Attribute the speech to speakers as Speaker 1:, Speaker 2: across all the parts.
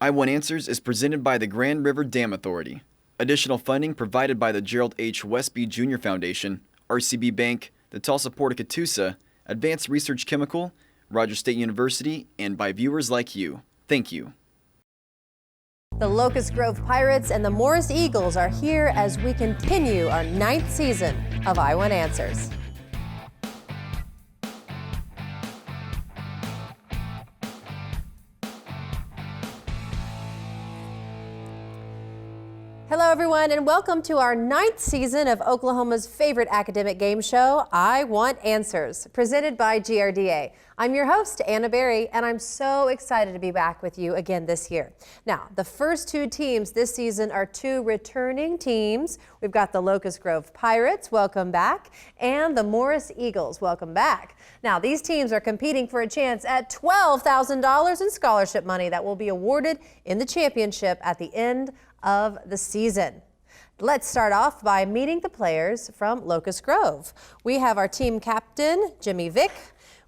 Speaker 1: I Want Answers is presented by the Grand River Dam Authority. Additional funding provided by the Gerald H. Westby Jr. Foundation, RCB Bank, the Tulsa Port of Catoosa, Advanced Research Chemical, Rogers State University, and by viewers like you. Thank you.
Speaker 2: The Locust Grove Pirates and the Morris Eagles are here as we continue our 9th season of I Want Answers. Hello everyone and welcome to our 9th season of Oklahoma's favorite academic game show, I Want Answers, presented by GRDA. I'm your host, Anna Berry, and I'm so excited to be back with you again this year. Now, the first 2 teams this season are 2 returning teams. We've got the Locust Grove Pirates, welcome back, and the Morris Eagles, welcome back. Now, these teams are competing for a chance at $12,000 in scholarship money that will be awarded in the championship at the end of the season. Let's start off by meeting the players from Locust Grove. We have our team captain, Jimmy Vick.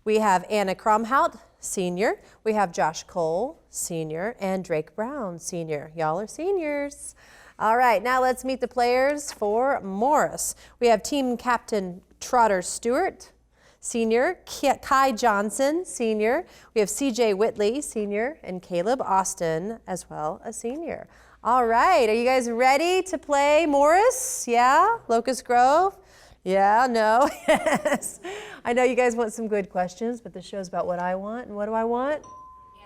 Speaker 2: We have Anna Kromhout, senior. We have Josh Cole, senior, and Drake Brown, senior. Y'all are seniors. All right, now let's meet the players for Morris. We have team captain Trotter Stewart, senior, Kai Johnson, senior. We have CJ Whitley, senior, and Caleb Austin, as well, a senior. All right, are you guys ready to play Morris? Yeah, Locust Grove? Yeah, no, yes. I know you guys want some good questions, but the show's about what I want. And what do I want?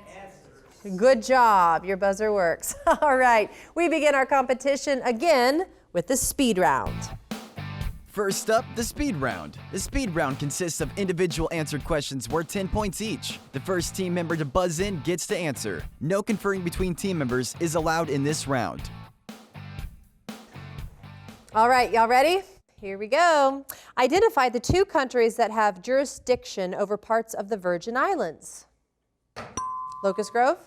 Speaker 2: Answers. Good job, your buzzer works. All right, we begin our competition again with the speed round.
Speaker 1: First up, the speed round. The speed round consists of individual answered questions worth 10 points each. The first team member to buzz in gets to answer. No conferring between team members is allowed in this round.
Speaker 2: All right, y'all ready? Here we go. Identify the 2 countries that have jurisdiction over parts of the Virgin Islands. Locust Grove?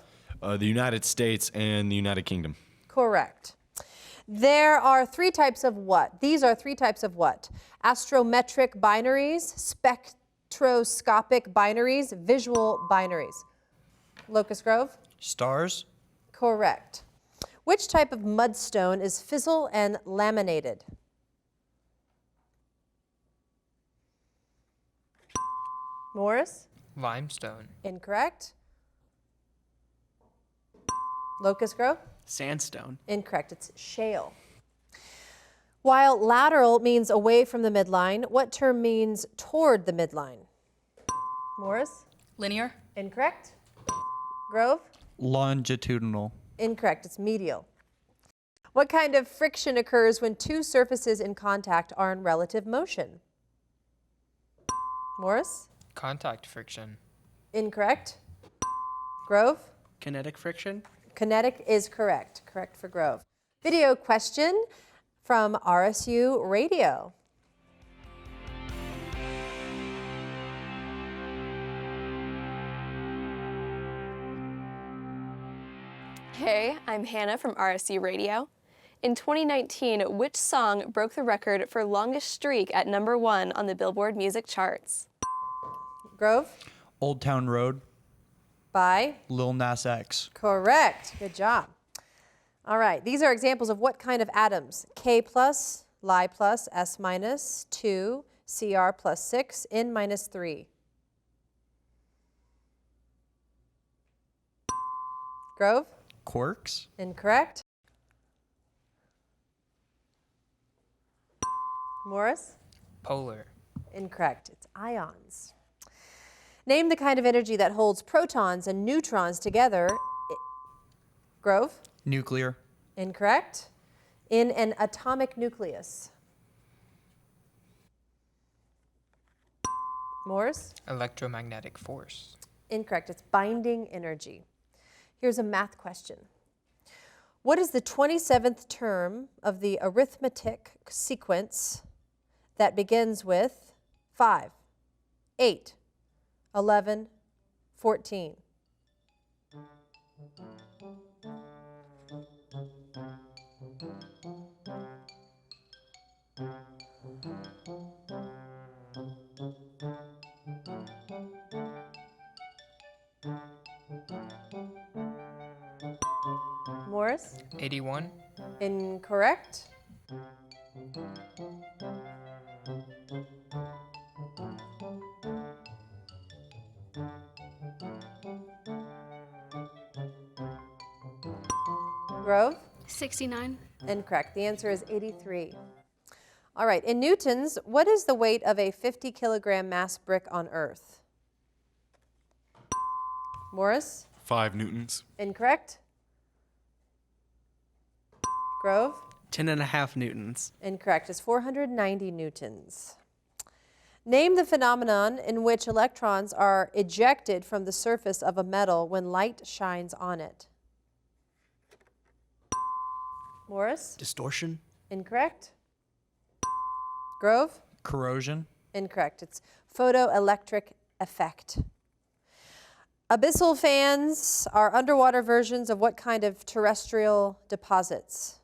Speaker 3: The United States and the United Kingdom.
Speaker 2: Correct. There are 3 types of what? These are 3 types of what? Astrometric binaries, spectroscopic binaries, visual binaries. Locust Grove?
Speaker 4: Stars?
Speaker 2: Correct. Which type of mudstone is fissile and laminated? Morris?
Speaker 4: Limestone.
Speaker 2: Incorrect. Locust Grove?
Speaker 4: Sandstone.
Speaker 2: Incorrect. It's shale. While lateral means away from the midline, what term means toward the midline? Morris?
Speaker 5: Linear.
Speaker 2: Incorrect. Grove?
Speaker 4: Longitudinal.
Speaker 2: Incorrect. It's medial. What kind of friction occurs when 2 surfaces in contact are in relative motion? Morris?
Speaker 4: Contact friction.
Speaker 2: Incorrect. Grove?
Speaker 4: Kinetic friction.
Speaker 2: Kinetic is correct. Correct for Grove. Video question from RSU Radio.
Speaker 6: Hey, I'm Hannah from RSU Radio. In 2019, which song broke the record for longest streak at #1 on the Billboard music charts?
Speaker 2: Grove?
Speaker 4: Old Town Road.
Speaker 2: By?
Speaker 4: Lil Nas X.
Speaker 2: Correct. Good job. All right. These are examples of what kind of atoms? K plus, Li plus, S minus, 2, Cr plus 6, N minus 3. Grove?
Speaker 4: Quarks.
Speaker 2: Incorrect. Morris?
Speaker 4: Polar.
Speaker 2: Incorrect. It's ions. Name the kind of energy that holds protons and neutrons together. Grove?
Speaker 4: Nuclear.
Speaker 2: Incorrect. In an atomic nucleus. Morris?
Speaker 4: Electromagnetic force.
Speaker 2: Incorrect. It's binding energy. Here's a math question. What is the 27th term of the arithmetic sequence that begins with 5, 8, 11, 14? Morris?
Speaker 4: 81.
Speaker 2: Incorrect. Grove?
Speaker 5: 69.
Speaker 2: Incorrect. The answer is 83. All right, in newtons, what is the weight of a 50-kilogram mass brick on Earth? Morris?
Speaker 3: 5 newtons.
Speaker 2: Incorrect. Grove?
Speaker 4: 10.5 newtons.
Speaker 2: Incorrect. It's 490 newtons. Name the phenomenon in which electrons are ejected from the surface of a metal when light shines on it. Morris?
Speaker 4: Distortion.
Speaker 2: Incorrect. Grove?
Speaker 4: Corrosion.
Speaker 2: Incorrect. It's photoelectric effect. Abyssal fans are underwater versions of what kind of terrestrial deposits?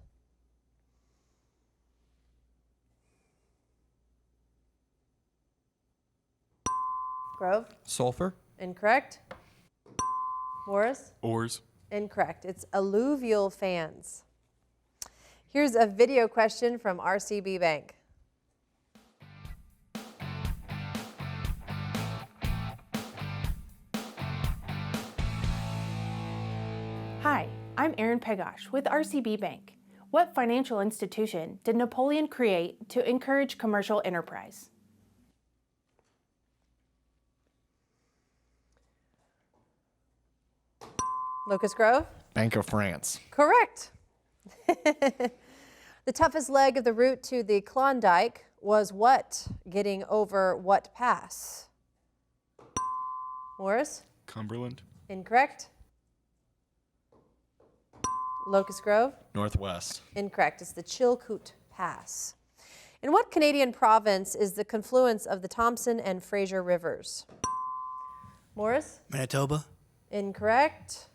Speaker 2: Grove?
Speaker 4: Sulfur.
Speaker 2: Incorrect. Morris?
Speaker 3: Ores.
Speaker 2: Incorrect. It's alluvial fans. Here's a video question from RCB Bank.
Speaker 7: Hi, I'm Erin Pegosh with RCB Bank. What financial institution did Napoleon create to encourage commercial enterprise?
Speaker 2: Locust Grove?
Speaker 3: Bank of France.
Speaker 2: Correct. The toughest leg of the route to the Klondike was what? Getting over what pass? Morris?
Speaker 3: Cumberland.
Speaker 2: Incorrect. Locust Grove?
Speaker 3: Northwest.
Speaker 2: Incorrect. It's the Chilkoot Pass. In what Canadian province is the confluence of the Thompson and Fraser rivers? Morris?
Speaker 8: Manitoba.
Speaker 2: Incorrect.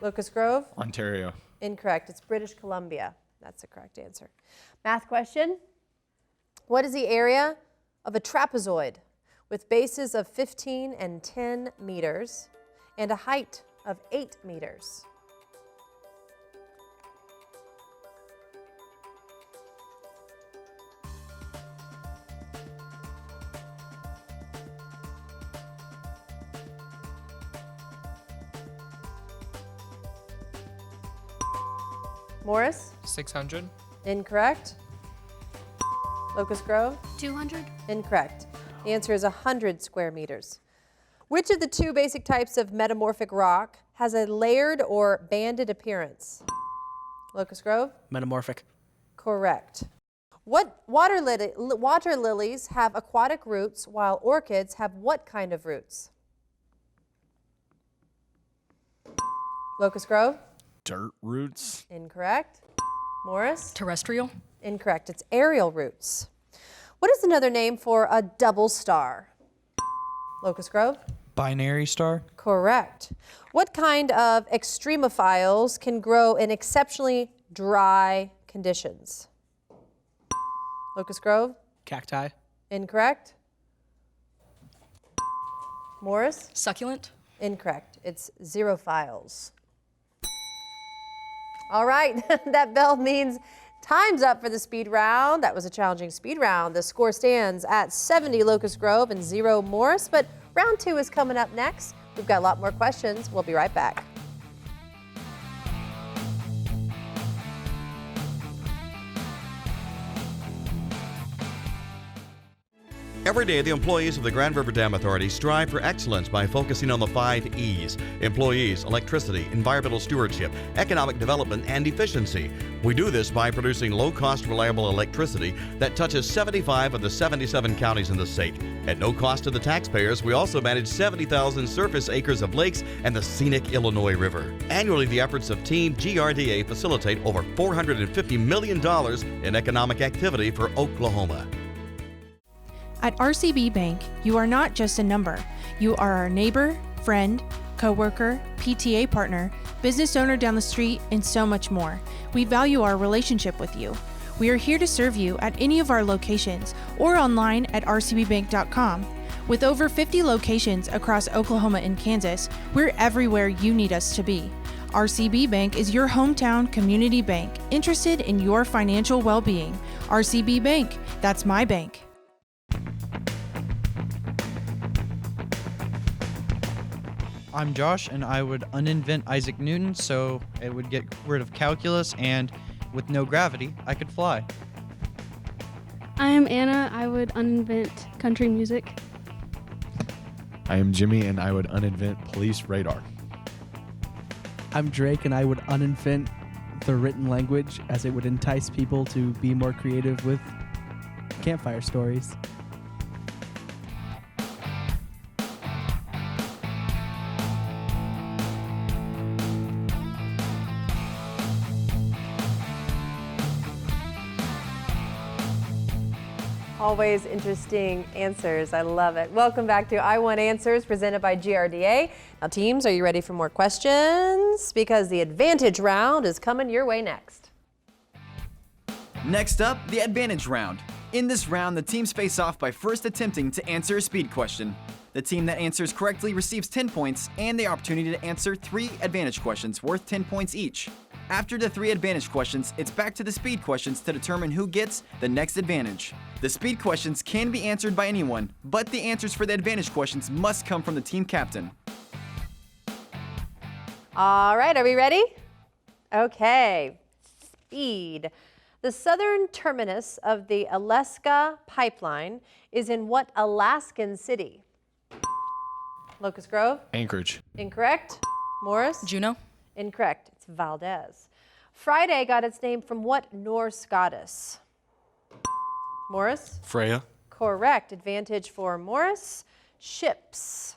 Speaker 2: Locust Grove?
Speaker 3: Ontario.
Speaker 2: Incorrect. It's British Columbia. That's the correct answer. Math question. What is the area of a trapezoid with bases of 15 and 10 meters and a height of 8 meters? Morris?
Speaker 4: 600.
Speaker 2: Incorrect. Locust Grove?
Speaker 5: 200.
Speaker 2: Incorrect. The answer is 100 square meters. Which of the two basic types of metamorphic rock has a layered or banded appearance? Locust Grove?
Speaker 8: Metamorphic.
Speaker 2: Correct. What water lilies have aquatic roots while orchids have what kind of roots? Locust Grove?
Speaker 3: Dirt roots.
Speaker 2: Incorrect. Morris?
Speaker 5: Terrestrial.
Speaker 2: Incorrect. It's aerial roots. What is another name for a double star? Locust Grove?
Speaker 4: Binary star.
Speaker 2: Correct. What kind of extremophiles can grow in exceptionally dry conditions? Locust Grove?
Speaker 8: Cacti.
Speaker 2: Incorrect. Morris?
Speaker 5: Succulent.
Speaker 2: Incorrect. It's xerophiles. All right, that bell means time's up for the speed round. That was a challenging speed round. The score stands at 70 Locust Grove and 0 Morris, but round 2 is coming up next. We've got a lot more questions. We'll be right back.
Speaker 9: Every day, the employees of the Grand River Dam Authority strive for excellence by focusing on the 5 E's: employees, electricity, environmental stewardship, economic development, and efficiency. We do this by producing low-cost, reliable electricity that touches 75 of the 77 counties in the state. At no cost to the taxpayers, we also manage 70,000 surface acres of lakes and the scenic Illinois River. Annually, the efforts of Team GRDA facilitate over $450 million in economic activity for Oklahoma.
Speaker 7: At RCB Bank, you are not just a number. You are our neighbor, friend, coworker, PTA partner, business owner down the street, and so much more. We value our relationship with you. We are here to serve you at any of our locations or online at rcbbank.com. With over 50 locations across Oklahoma and Kansas, we're everywhere you need us to be. RCB Bank is your hometown community bank, interested in your financial well-being. RCB Bank, that's my bank.
Speaker 4: I'm Josh, and I would uninvent Isaac Newton so it would get rid of calculus, and with no gravity, I could fly.
Speaker 5: I am Anna. I would uninvent country music.
Speaker 3: I am Jimmy, and I would uninvent police radar.
Speaker 8: I'm Drake, and I would uninvent the written language as it would entice people to be more creative with campfire stories.
Speaker 2: Always interesting answers. I love it. Welcome back to I Want Answers, presented by GRDA. Now, teams, are you ready for more questions? Because the advantage round is coming your way next.
Speaker 1: Next up, the advantage round. In this round, the teams face off by first attempting to answer a speed question. The team that answers correctly receives 10 points and the opportunity to answer 3 advantage questions worth 10 points each. After the 3 advantage questions, it's back to the speed questions to determine who gets the next advantage. The speed questions can be answered by anyone, but the answers for the advantage questions must come from the team captain.
Speaker 2: All right, are we ready? Okay, speed. The southern terminus of the Alaska pipeline is in what Alaskan city? Locust Grove?
Speaker 3: Anchorage.
Speaker 2: Incorrect. Morris?
Speaker 10: Juneau.
Speaker 2: Incorrect. It's Valdez. Friday got its name from what Norse goddess? Morris?
Speaker 3: Freya.
Speaker 2: Correct. Advantage for Morris. Ships.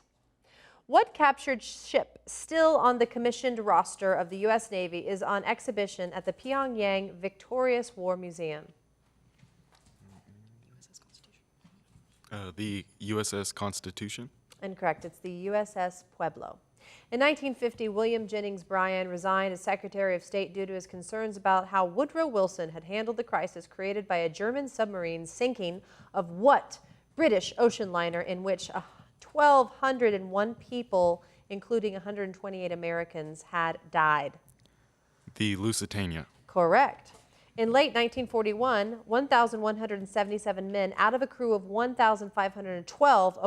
Speaker 2: What captured ship still on the commissioned roster of the U.S. Navy is on exhibition at the Pyongyang Victorious War Museum?
Speaker 11: The USS Constitution.
Speaker 2: Incorrect. It's the USS Pueblo. In 1950, William Jennings Bryan resigned as Secretary of State due to his concerns about how Woodrow Wilson had handled the crisis created by a German submarine sinking of what British ocean liner in which 1,201 people, including 128 Americans, had died?
Speaker 11: The Lusitania.
Speaker 2: Correct. In late 1941, 1,177 men out of a crew of 1,512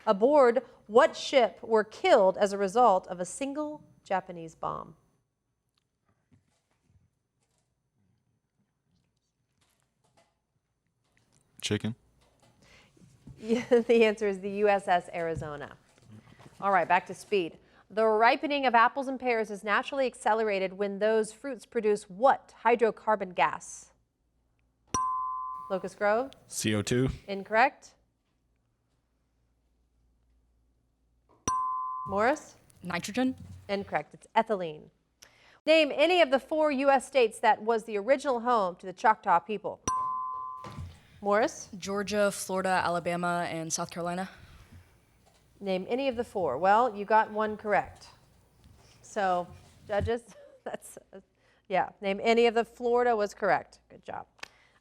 Speaker 2: aboard what ship were killed as a result of a single Japanese bomb?
Speaker 11: Chicken.
Speaker 2: The answer is the USS Arizona. All right, back to speed. The ripening of apples and pears is naturally accelerated when those fruits produce what hydrocarbon gas? Locust Grove?
Speaker 3: CO2.
Speaker 2: Incorrect. Morris?
Speaker 10: Nitrogen.
Speaker 2: Incorrect. It's ethylene. Name any of the 4 U.S. states that was the original home to the Choctaw people. Morris?
Speaker 10: Georgia, Florida, Alabama, and South Carolina.
Speaker 2: Name any of the 4. Well, you got one correct. So, judges, name any of the. Florida was correct. Good job.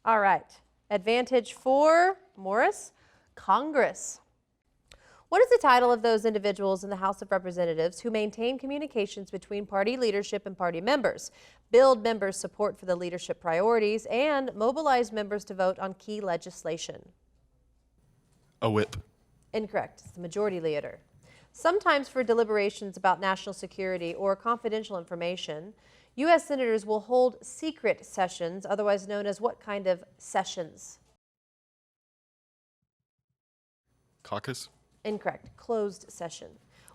Speaker 2: All right. Advantage for Morris. Congress. What is the title of those individuals in the House of Representatives who maintain communications between party leadership and party members, build members' support for the leadership priorities, and mobilize members to vote on key legislation?
Speaker 11: A whip.
Speaker 2: Incorrect. It's the majority leader. Sometimes for deliberations about national security or confidential information, U.S. senators will hold secret sessions, otherwise known as what kind of sessions?
Speaker 11: Caucus.
Speaker 2: Incorrect. Closed session.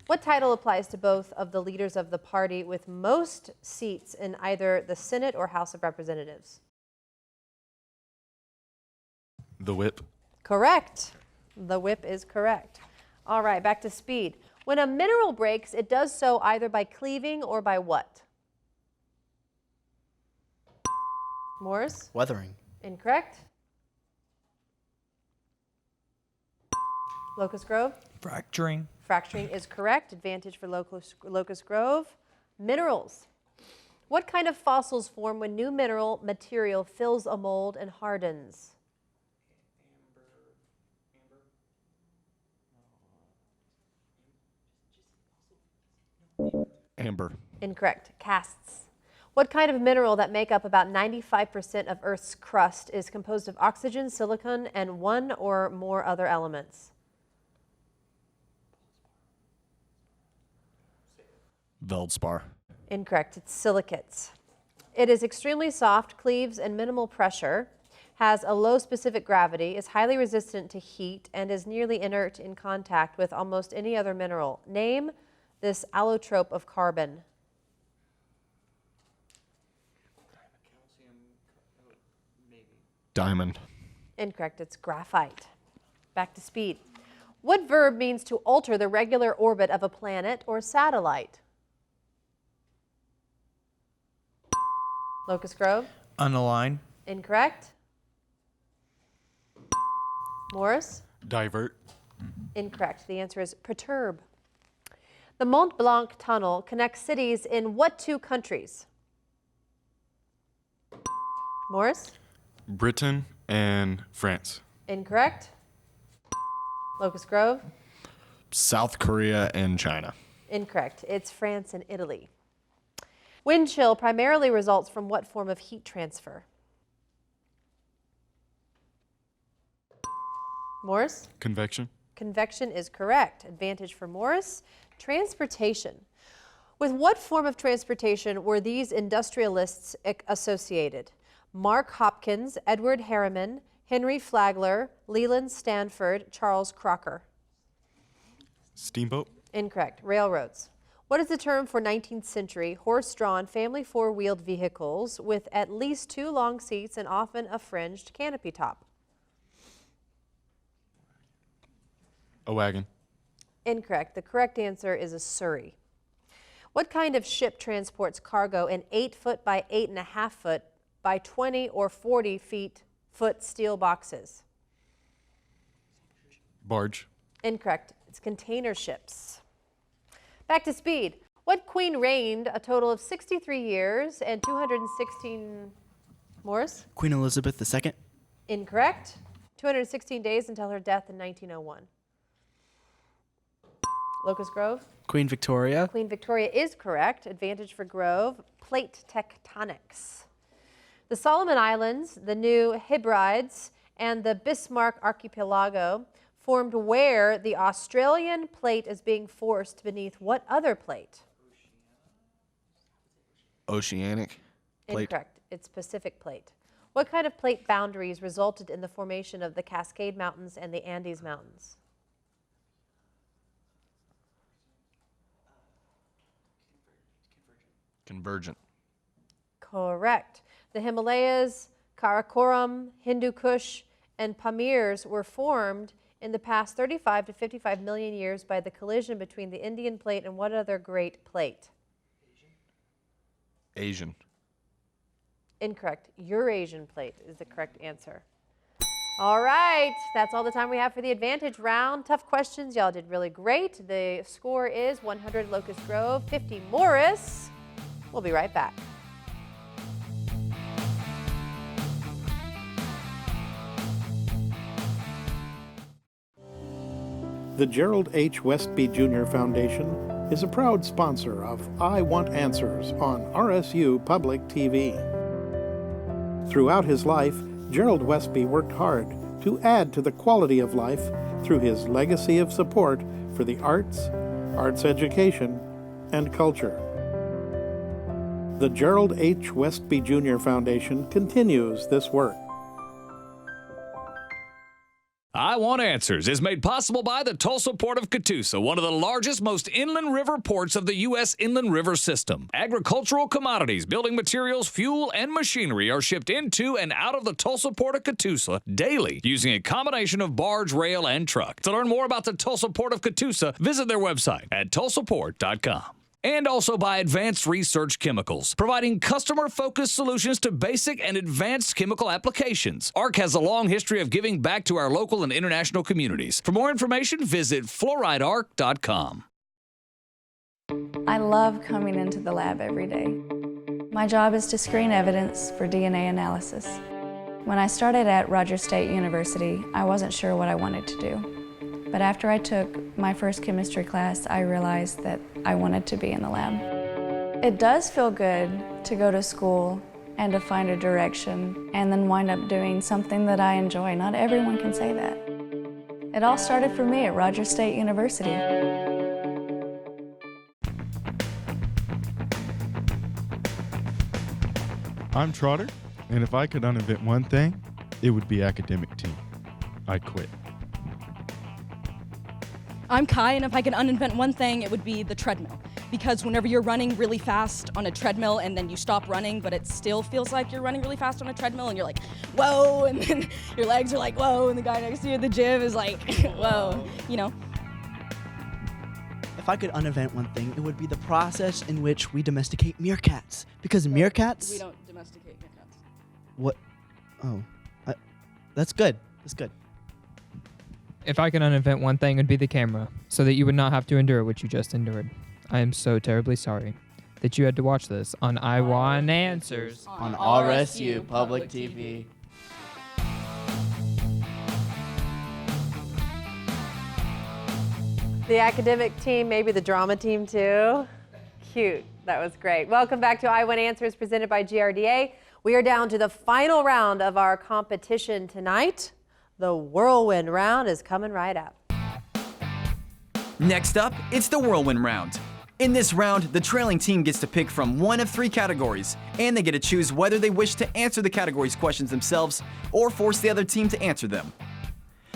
Speaker 2: What title applies to both of the leaders of the party with most seats in either the Senate or House of Representatives?
Speaker 11: The whip.
Speaker 2: Correct. The whip is correct. All right, back to speed. When a mineral breaks, it does so either by cleaving or by what? Morris?
Speaker 4: Weathering.
Speaker 2: Incorrect. Locust Grove?
Speaker 4: Fracturing.
Speaker 2: Fracturing is correct. Advantage for Locust Grove. Minerals. What kind of fossils form when new mineral material fills a mold and hardens?
Speaker 3: Amber.
Speaker 2: Incorrect. Casts. What kind of mineral that make up about 95% of Earth's crust is composed of oxygen, silicon, and one or more other elements?
Speaker 3: Veldspar.
Speaker 2: Incorrect. It's silicates. It is extremely soft, cleaves in minimal pressure, has a low specific gravity, is highly resistant to heat, and is nearly inert in contact with almost any other mineral. Name this allotrope of carbon.
Speaker 3: Diamond.
Speaker 2: Incorrect. It's graphite. Back to speed. What verb means to alter the regular orbit of a planet or satellite? Locust Grove.
Speaker 4: Unalign.
Speaker 2: Incorrect. Morris.
Speaker 11: Divert.
Speaker 2: Incorrect. The answer is perturb. The Mont Blanc Tunnel connects cities in what two countries? Morris.
Speaker 11: Britain and France.
Speaker 2: Incorrect. Locust Grove.
Speaker 3: South Korea and China.
Speaker 2: Incorrect. It's France and Italy. Wind chill primarily results from what form of heat transfer? Morris?
Speaker 11: Convection.
Speaker 2: Convection is correct. Advantage for Morris. Transportation. With what form of transportation were these industrialists associated? Mark Hopkins, Edward Harriman, Henry Flagler, Leland Stanford, Charles Crocker.
Speaker 11: Steamboat.
Speaker 2: Incorrect. Railroads. What is the term for 19th century horse-drawn family four-wheeled vehicles with at least two long seats and often a fringed canopy top?
Speaker 11: A wagon.
Speaker 2: Incorrect. The correct answer is a surrey. What kind of ship transports cargo in 8 foot by 8.5 foot by 20 or 40 foot steel boxes?
Speaker 11: Barge.
Speaker 2: Incorrect. It's container ships. Back to speed. What queen reigned a total of 63 years and 216... Morris?
Speaker 8: Queen Elizabeth II.
Speaker 2: Incorrect. 216 days until her death in 1901. Locust Grove?
Speaker 8: Queen Victoria.
Speaker 2: Queen Victoria is correct. Advantage for Grove. Plate tectonics. The Solomon Islands, the New Hebrides, and the Bismarck Archipelago formed where the Australian plate is being forced beneath what other plate?
Speaker 3: Oceanic plate.
Speaker 2: Incorrect. It's Pacific plate. What kind of plate boundaries resulted in the formation of the Cascade Mountains and the Andes Mountains?
Speaker 3: Convergent.
Speaker 2: Correct. The Himalayas, Karakoram, Hindu Kush, and Pamirs were formed in the past 35 to 55 million years by the collision between the Indian plate and what other great plate?
Speaker 3: Asian.
Speaker 2: Incorrect. Eurasian plate is the correct answer. All right, that's all the time we have for the advantage round. Tough questions. Y'all did really great. The score is 100 Locust Grove, 50 Morris. We'll be right back.
Speaker 12: The Gerald H. Westby Jr. Foundation is a proud sponsor of I Want Answers on RSU Public TV. Throughout his life, Gerald Westby worked hard to add to the quality of life through his legacy of support for the arts, arts education, and culture. The Gerald H. Westby Jr. Foundation continues this work.
Speaker 13: I Want Answers is made possible by the Tulsa Port of Catoosa, one of the largest, most inland river ports of the U.S. inland river system. Agricultural commodities, building materials, fuel, and machinery are shipped into and out of the Tulsa Port of Catoosa daily using a combination of barge, rail, and truck. To learn more about the Tulsa Port of Catoosa, visit their website at tulsaport.com. And also by Advanced Research Chemicals, providing customer-focused solutions to basic and advanced chemical applications. ARC has a long history of giving back to our local and international communities. For more information, visit fluoridearc.com.
Speaker 14: I love coming into the lab every day. My job is to screen evidence for DNA analysis. When I started at Rogers State University, I wasn't sure what I wanted to do. But after I took my first chemistry class, I realized that I wanted to be in the lab. It does feel good to go to school and to find a direction and then wind up doing something that I enjoy. Not everyone can say that. It all started for me at Rogers State University.
Speaker 3: I'm Trotter, and if I could uninvent one thing, it would be academic team. I'd quit.
Speaker 10: I'm Kai, and if I could uninvent one thing, it would be the treadmill. Because whenever you're running really fast on a treadmill and then you stop running, but it still feels like you're running really fast on a treadmill, and you're like, whoa, and then your legs are like, whoa, and the guy next to you at the gym is like, whoa, you know.
Speaker 8: If I could uninvent one thing, it would be the process in which we domesticate meerkats. Because meerkats...
Speaker 10: We don't domesticate meerkats.
Speaker 8: What? Oh. That's good. That's good.
Speaker 15: If I could uninvent one thing, it would be the camera, so that you would not have to endure what you just endured. I am so terribly sorry that you had to watch this on I Want Answers
Speaker 8: on RSU Public TV.
Speaker 2: The academic team, maybe the drama team too. Cute. That was great. Welcome back to I Want Answers presented by GRDA. We are down to the final round of our competition tonight. The whirlwind round is coming right up.
Speaker 1: Next up, it's the whirlwind round. In this round, the trailing team gets to pick from one of 3 categories, and they get to choose whether they wish to answer the category's questions themselves or force the other team to answer them.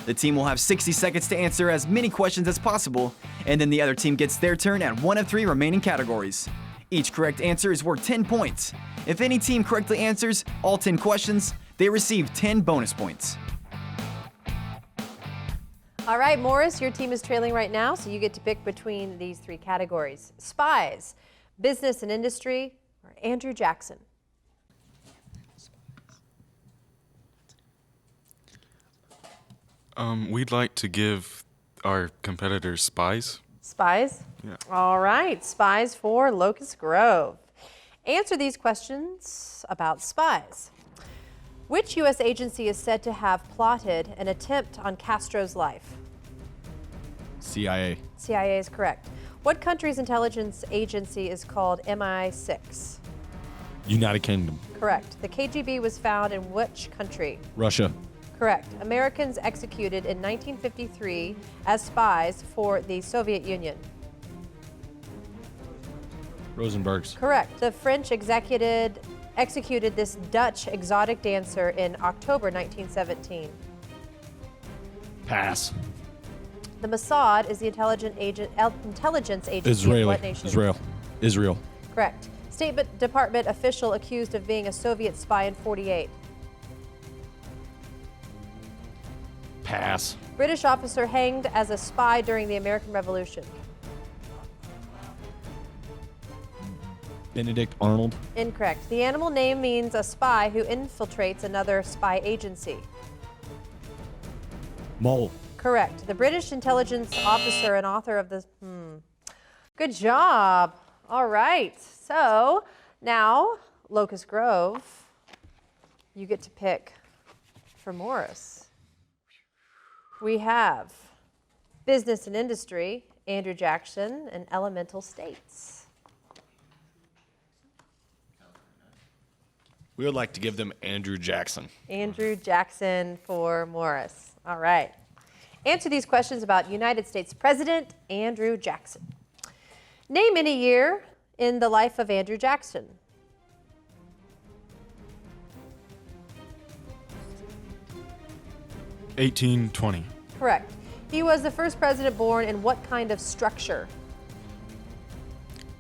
Speaker 1: The team will have 60 seconds to answer as many questions as possible, and then the other team gets their turn at one of 3 remaining categories. Each correct answer is worth 10 points. If any team correctly answers all 10 questions, they receive 10 bonus points.
Speaker 2: All right, Morris, your team is trailing right now, so you get to pick between these 3 categories: spies, business and industry, or Andrew Jackson.
Speaker 11: We'd like to give our competitors spies.
Speaker 2: Spies?
Speaker 11: Yeah.
Speaker 2: All right, spies for Locust Grove. Answer these questions about spies. Which U.S. agency is said to have plotted an attempt on Castro's life?
Speaker 3: CIA.
Speaker 2: CIA is correct. What country's intelligence agency is called MI6?
Speaker 3: United Kingdom.
Speaker 2: Correct. The KGB was found in which country?
Speaker 3: Russia.
Speaker 2: Correct. Americans executed in 1953 as spies for the Soviet Union.
Speaker 3: Rosenberg's.
Speaker 2: Correct. The French executed this Dutch exotic dancer in October 1917.
Speaker 3: Pass.
Speaker 2: The Mossad is the intelligence agency of what nation?
Speaker 3: Israel.
Speaker 2: Correct. State Department official accused of being a Soviet spy in 48.
Speaker 3: Pass.
Speaker 2: British officer hanged as a spy during the American Revolution.
Speaker 3: Benedict Arnold.
Speaker 2: Incorrect. The animal name means a spy who infiltrates another spy agency.
Speaker 3: Mole.
Speaker 2: Correct. The British intelligence officer and author of the... Good job. All right. So now, Locust Grove, you get to pick for Morris. We have business and industry, Andrew Jackson, and elemental states.
Speaker 3: We would like to give them Andrew Jackson.
Speaker 2: Andrew Jackson for Morris. All right. Answer these questions about United States President Andrew Jackson. Name any year in the life of Andrew Jackson.
Speaker 11: $1820.
Speaker 2: Correct. He was the first president born in what kind of structure?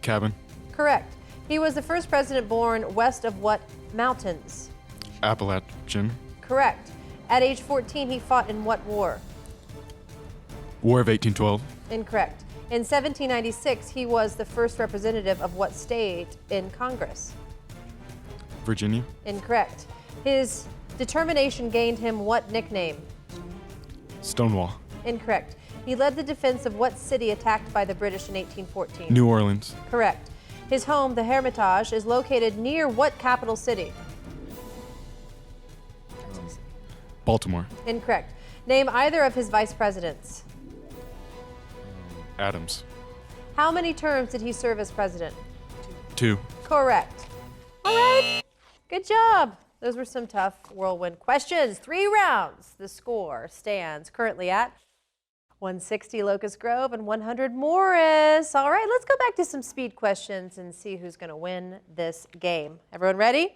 Speaker 11: Cabin.
Speaker 2: Correct. He was the first president born west of what mountains?
Speaker 11: Appalachian.
Speaker 2: Correct. At age 14, he fought in what war?
Speaker 11: War of 1812.
Speaker 2: Incorrect. In 1796, he was the first representative of what state in Congress?
Speaker 11: Virginia.
Speaker 2: Incorrect. His determination gained him what nickname?
Speaker 11: Stonewall.
Speaker 2: Incorrect. He led the defense of what city attacked by the British in 1814?
Speaker 11: New Orleans.
Speaker 2: Correct. His home, the Hermitage, is located near what capital city?
Speaker 11: Baltimore.
Speaker 2: Incorrect. Name either of his vice presidents.
Speaker 11: Adams.
Speaker 2: How many terms did he serve as president?
Speaker 11: 2.
Speaker 2: Correct. All right. Good job. Those were some tough whirlwind questions. 3 rounds. The score stands currently at 160 Locust Grove and 100 Morris. All right, let's go back to some speed questions and see who's going to win this game. Everyone ready?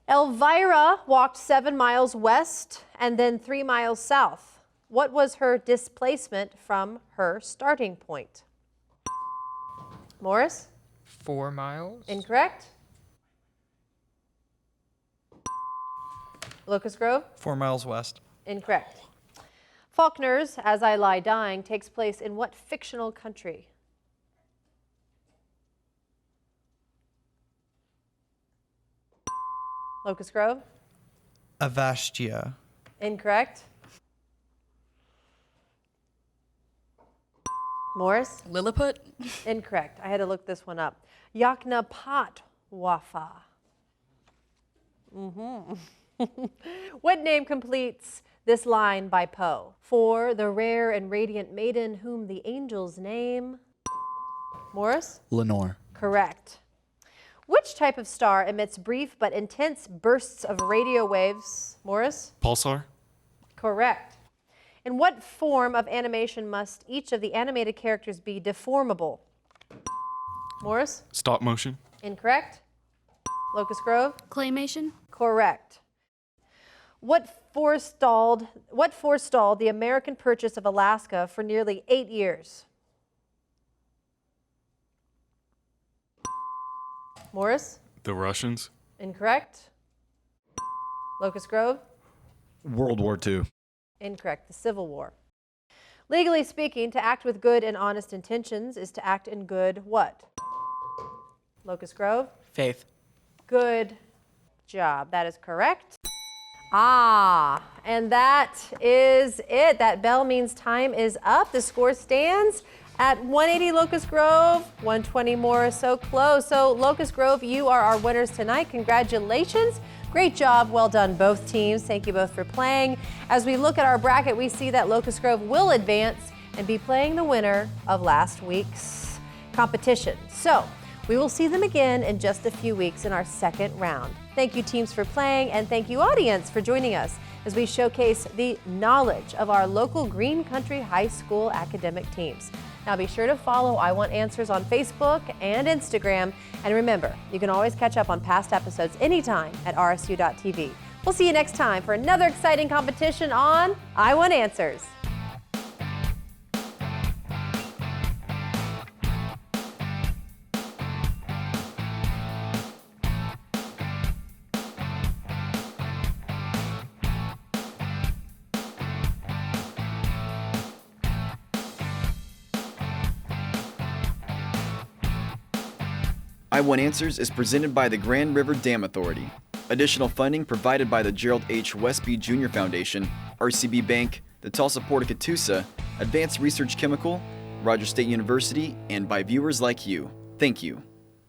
Speaker 2: Elvira walked 7 miles west and then 3 miles south. What was her displacement from her starting point? Morris?
Speaker 15: 4 miles.
Speaker 2: Incorrect. Locust Grove?
Speaker 4: 4 miles west.
Speaker 2: Incorrect. Faulkner's As I Lie Dying takes place in what fictional country? Locust Grove?
Speaker 4: Avastia.
Speaker 2: Incorrect. Morris?
Speaker 10: Lilliput?
Speaker 2: Incorrect. I had to look this one up. Yaknapat Wafa. What name completes this line by Poe? For the rare and radiant maiden whom the angels name. Morris?
Speaker 8: Lenore.
Speaker 2: Correct. Which type of star emits brief but intense bursts of radio waves? Morris?
Speaker 11: Pulsar?
Speaker 2: Correct. In what form of animation must each of the animated characters be deformable? Morris?
Speaker 11: Stop motion?
Speaker 2: Incorrect. Locust Grove?
Speaker 5: Claymation?
Speaker 2: Correct. What forestalled the American purchase of Alaska for nearly 8 years? Morris?
Speaker 11: The Russians?
Speaker 2: Incorrect. Locust Grove?
Speaker 1: World War II.
Speaker 2: Incorrect. The Civil War. Legally speaking, to act with good and honest intentions is to act in good what? Locust Grove?
Speaker 8: Faith.
Speaker 2: Good job. That is correct. And that is it. That bell means time is up. The score stands at 180 Locust Grove, 120 Morris. So close. So Locust Grove, you are our winners tonight. Congratulations. Great job. Well done, both teams. Thank you both for playing. As we look at our bracket, we see that Locust Grove will advance and be playing the winner of last week's competition. So we will see them again in just a few weeks in our second round. Thank you, teams, for playing, and thank you, audience, for joining us as we showcase the knowledge of our local Green Country High School academic teams. Now be sure to follow I Want Answers on Facebook and Instagram. And remember, you can always catch up on past episodes anytime at rsu.tv. We'll see you next time for another exciting competition on I Want Answers.
Speaker 1: I Want Answers is presented by the Grand River Dam Authority. Additional funding provided by the Gerald H. Westby Jr. Foundation, RCB Bank, the Tulsa Port of Catoosa, Advanced Research Chemical, Rogers State University, and by viewers like you. Thank you.